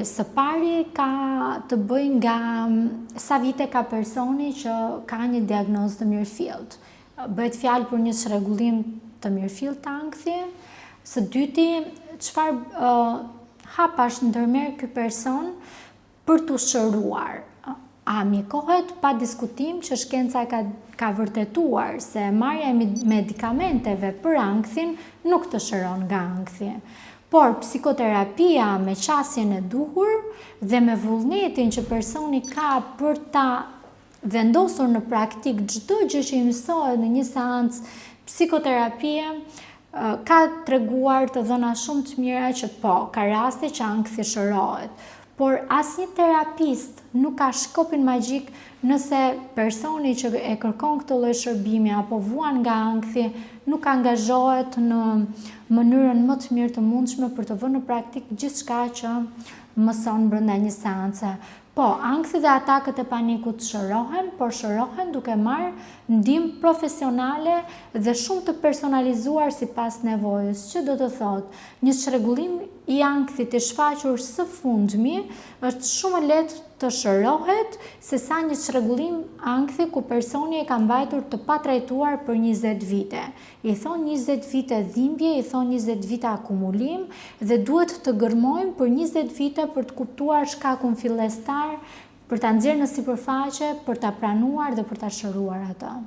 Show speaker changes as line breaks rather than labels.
Së pari ka të bëj nga sa vite ka personi që ka një diagnozë të mirëfillt. Bëhet fjalë për një çrregullim të mirëfillt të ankthie. Së dyti, çfarë hapash ndërmerr ky person për t'u shëruar? A mjekohet pa diskutim që shkenca ka vërtetuar se marrja e medikamenteve për ankthin nuk të shëron nga ankthje. Por psikoterapia me qasjen e duhur dhe me vullnetin që personi ka për ta vendosur në praktik çdo gjë që i mësohet në një seancë psikoterapie, ka treguar të dhëna shumë të mira që po, ka raste që ankthi shërohet. Por asnjë terapist nuk ka shkopin magjik nëse personi që e kërkon këtë lloj shërbimi apo vuan nga ankthi nuk angazhohet në mënyrën më të mirë të mundshme për të vënë në praktik gjithçka që mëson brenda një seance. Po, ankthi dhe atakët e panikut shërohen, por shërohen duke marrë ndihmë profesionale dhe shumë të personalizuar sipas nevojës, që do të thotë, një çrregullim i ankthit i shfaqur së fundmi është shumë lehtë të shërohet sesa një çrregullim ankthi ku personi e ka mbajtur të patrajtuar për 20 vite. I thon 20 vite dhimbje, i thon 20 vite akumulim dhe duhet të gërmojmë për 20 vite për të kuptuar shkakun fillestar, për ta nxjerrë në sipërfaqe, për ta pranuar dhe për ta shëruar atë.